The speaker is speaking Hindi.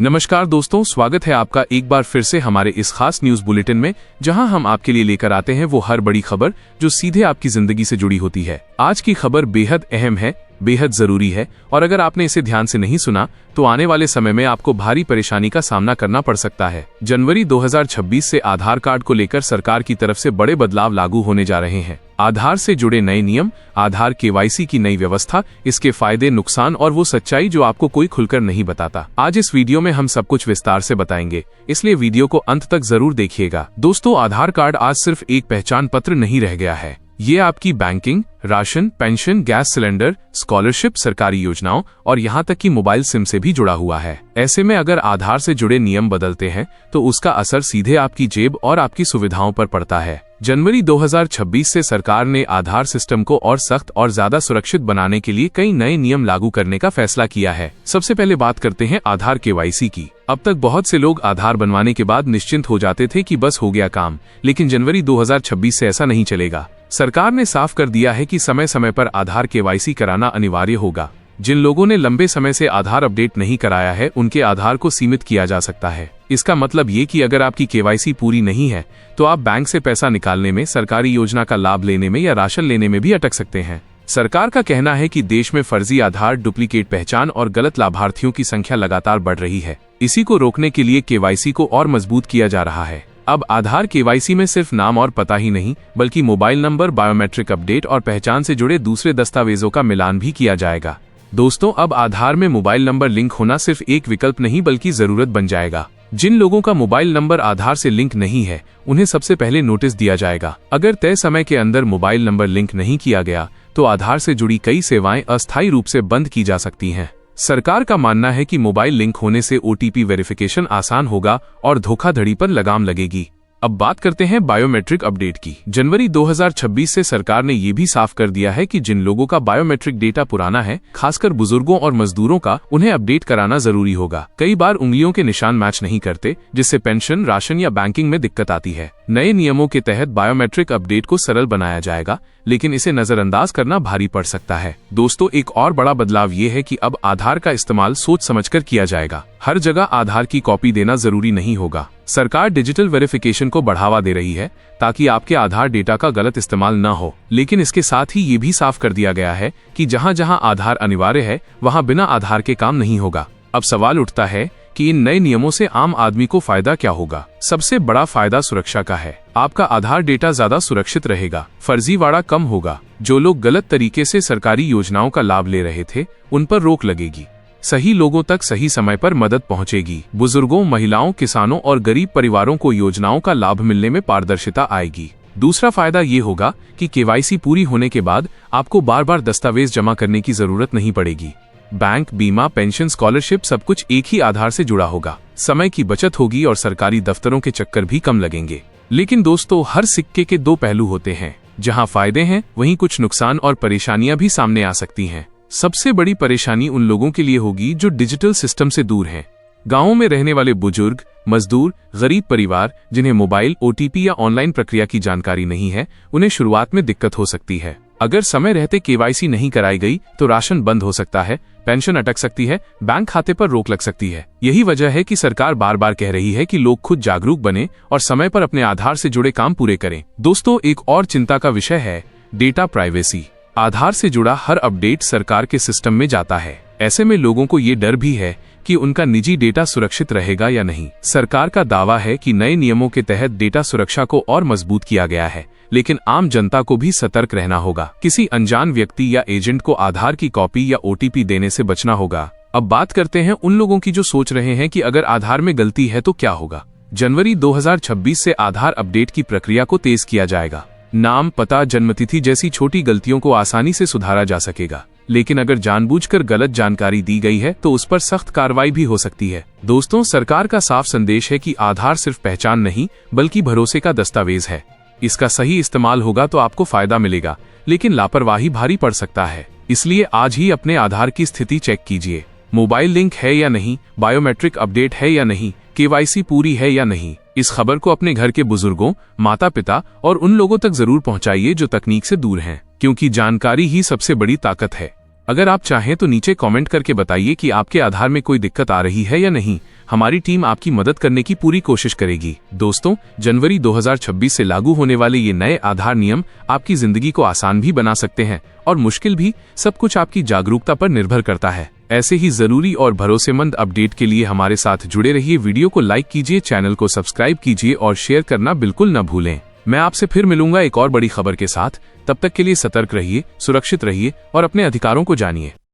नमस्कार दोस्तों, स्वागत है आपका एक बार फिर से हमारे इस खास न्यूज बुलेटिन में, जहां हम आपके लिए लेकर आते हैं वो हर बड़ी खबर जो सीधे आपकी जिंदगी से जुड़ी होती है। आज की खबर बेहद अहम है, बेहद जरूरी है और अगर आपने इसे ध्यान से नहीं सुना तो आने वाले समय में आपको भारी परेशानी का सामना करना पड़ सकता है। जनवरी 2026 से आधार कार्ड को लेकर सरकार की तरफ से बड़े बदलाव लागू होने जा रहे हैं। आधार से जुड़े नए नियम, आधार केवाईसी की नई व्यवस्था, इसके फायदे, नुकसान और वो सच्चाई जो आपको कोई खुलकर नहीं बताता। आज इस वीडियो में हम सब कुछ विस्तार से बताएंगे, इसलिए वीडियो को अंत तक जरूर देखिएगा। दोस्तों, आधार कार्ड आज सिर्फ एक पहचान पत्र नहीं रह गया है। ये आपकी banking, ration, pension, gas cylinder, scholarship, सरकारी योजनाओं और यहाँ तक कि मोबाइल सिम से भी जुड़ा हुआ है। ऐसे में अगर आधार से जुड़े नियम बदलते हैं तो उसका असर सीधे आपकी जेब और आपकी सुविधाओं पर पड़ता है। जनवरी 2026 से सरकार ने आधार सिस्टम को और सख्त और ज्यादा सुरक्षित बनाने के लिए कई नए नियम लागू करने का फैसला किया है। सबसे पहले बात करते हैं आधार केवाईसी की। अब तक बहुत से लोग आधार बनवाने के बाद निश्चिंत हो जाते थे कि बस हो गया काम, लेकिन जनवरी 2026 से ऐसा नहीं चलेगा। सरकार ने साफ कर दिया है कि समय समय पर आधार केवाईसी कराना अनिवार्य होगा। जिन लोगों ने लंबे समय से आधार अपडेट नहीं कराया है, उनके आधार को सीमित किया जा सकता है। इसका मतलब ये कि अगर आपकी केवाईसी पूरी नहीं है तो आप बैंक से पैसा निकालने में, सरकारी योजना का लाभ लेने में या राशन लेने में भी अटक सकते हैं। सरकार का कहना है कि देश में फर्जी आधार, डुप्लीकेट पहचान और गलत लाभार्थियों की संख्या लगातार बढ़ रही है। इसी को रोकने के लिए केवाईसी को और मजबूत किया जा रहा है। अब आधार केवाईसी में सिर्फ नाम और पता ही नहीं, बल्कि मोबाइल नंबर, बायोमेट्रिक अपडेट और पहचान से जुड़े दूसरे दस्तावेजों का मिलान भी किया जाएगा। दोस्तों, अब आधार में मोबाइल नंबर लिंक होना सिर्फ एक विकल्प नहीं बल्कि जरूरत बन जाएगा। जिन लोगों का मोबाइल नंबर आधार से लिंक नहीं है, उन्हें सबसे पहले नोटिस दिया जाएगा। अगर तय समय के अंदर मोबाइल नंबर लिंक नहीं किया गया तो आधार से जुड़ी कई सेवाएं अस्थायी रूप से बंद की जा सकती हैं। सरकार का मानना है कि मोबाइल लिंक होने से ओटीपी वेरिफिकेशन आसान होगा और धोखाधड़ी पर लगाम लगेगी। अब बात करते हैं बायोमेट्रिक अपडेट की। जनवरी 2026 से सरकार ने ये भी साफ कर दिया है कि जिन लोगों का बायोमेट्रिक डेटा पुराना है, खासकर बुजुर्गों और मजदूरों का, उन्हें अपडेट कराना जरूरी होगा। कई बार उंगलियों के निशान मैच नहीं करते, जिससे पेंशन, राशन या बैंकिंग में दिक्कत आती है। नए नियमों के तहत बायोमेट्रिक अपडेट को सरल बनाया जाएगा, लेकिन इसे नजरअंदाज करना भारी पड़ सकता है। दोस्तों, एक और बड़ा बदलाव ये है कि अब आधार का इस्तेमाल सोच समझकर किया जाएगा। हर जगह आधार की कॉपी देना जरूरी नहीं होगा। सरकार डिजिटल वेरिफिकेशन को बढ़ावा दे रही है ताकि आपके आधार डेटा का गलत इस्तेमाल न हो, लेकिन इसके साथ ही ये भी साफ कर दिया गया है कि जहां जहां आधार अनिवार्य है, वहां बिना आधार के काम नहीं होगा। अब सवाल उठता है कि इन नए नियमों से आम आदमी को फायदा क्या होगा। सबसे बड़ा फायदा सुरक्षा का है। आपका आधार डेटा ज्यादा सुरक्षित रहेगा, फर्जीवाड़ा कम होगा। जो लोग गलत तरीके से सरकारी योजनाओं का लाभ ले रहे थे, उन पर रोक लगेगी। सही लोगों तक सही समय पर मदद पहुंचेगी। बुजुर्गों, महिलाओं, किसानों और गरीब परिवारों को योजनाओं का लाभ मिलने में पारदर्शिता आएगी। दूसरा फायदा ये होगा कि केवाईसी पूरी होने के बाद आपको बार बार दस्तावेज जमा करने की जरूरत नहीं पड़ेगी। बैंक, बीमा, पेंशन, स्कॉलरशिप सब कुछ एक ही आधार से जुड़ा होगा। समय की बचत होगी और सरकारी दफ्तरों के चक्कर भी कम लगेंगे। लेकिन दोस्तों, हर सिक्के के दो पहलू होते हैं। जहां फायदे हैं, वहीं कुछ नुकसान और परेशानियां भी सामने आ सकती हैं। सबसे बड़ी परेशानी उन लोगों के लिए होगी जो डिजिटल सिस्टम से दूर हैं। गांवों में रहने वाले बुजुर्ग, मजदूर, गरीब परिवार जिन्हें मोबाइल, ओटीपी या ऑनलाइन प्रक्रिया की जानकारी नहीं है, उन्हें शुरुआत में दिक्कत हो सकती है। अगर समय रहते केवाईसी नहीं कराई गई तो राशन बंद हो सकता है, पेंशन अटक सकती है, बैंक खाते पर रोक लग सकती है। यही वजह है कि सरकार बार बार कह रही है कि लोग खुद जागरूक बने और समय पर अपने आधार से जुड़े काम पूरे करें। दोस्तों, एक और चिंता का विषय है डेटा प्राइवेसी। आधार से जुड़ा हर अपडेट सरकार के सिस्टम में जाता है। ऐसे में लोगों को ये डर भी है कि उनका निजी डेटा सुरक्षित रहेगा या नहीं। सरकार का दावा है कि नए नियमों के तहत डेटा सुरक्षा को और मजबूत किया गया है, लेकिन आम जनता को भी सतर्क रहना होगा। किसी अनजान व्यक्ति या एजेंट को आधार की कॉपी या ओटीपी देने से बचना होगा। अब बात करते हैं उन लोगों की जो सोच रहे हैं कि अगर आधार में गलती है तो क्या होगा। जनवरी 2026 से आधार अपडेट की प्रक्रिया को तेज किया जाएगा। नाम, पता, जन्मतिथि जैसी छोटी गलतियों को आसानी से सुधारा जा सकेगा, लेकिन अगर जानबूझकर गलत जानकारी दी गई है तो उस पर सख्त कार्रवाई भी हो सकती है। दोस्तों, सरकार का साफ संदेश है कि आधार सिर्फ पहचान नहीं बल्कि भरोसे का दस्तावेज है। इसका सही इस्तेमाल होगा तो आपको फायदा मिलेगा, लेकिन लापरवाही भारी पड़ सकता है। इसलिए आज ही अपने आधार की स्थिति चेक कीजिए। मोबाइल लिंक है या नहीं, बायोमेट्रिक अपडेट है या नहीं, केवाईसी पूरी है या नहीं। इस खबर को अपने घर के बुजुर्गों, माता पिता और उन लोगों तक जरूर पहुंचाइए जो तकनीक से दूर हैं, क्योंकि जानकारी ही सबसे बड़ी ताकत है। अगर आप चाहें तो नीचे कमेंट करके बताइए कि आपके आधार में कोई दिक्कत आ रही है या नहीं। हमारी टीम आपकी मदद करने की पूरी कोशिश करेगी। दोस्तों, जनवरी 2026 से लागू होने वाले ये नए आधार नियम आपकी जिंदगी को आसान भी बना सकते हैं और मुश्किल भी। सब कुछ आपकी जागरूकता पर निर्भर करता है। ऐसे ही जरूरी और भरोसेमंद अपडेट के लिए हमारे साथ जुड़े रहिए। वीडियो को लाइक कीजिए, चैनल को सब्सक्राइब कीजिए और शेयर करना बिल्कुल न भूलें। मैं आपसे फिर मिलूंगा एक और बड़ी खबर के साथ। तब तक के लिए सतर्क रहिए, सुरक्षित रहिए और अपने अधिकारों को जानिए।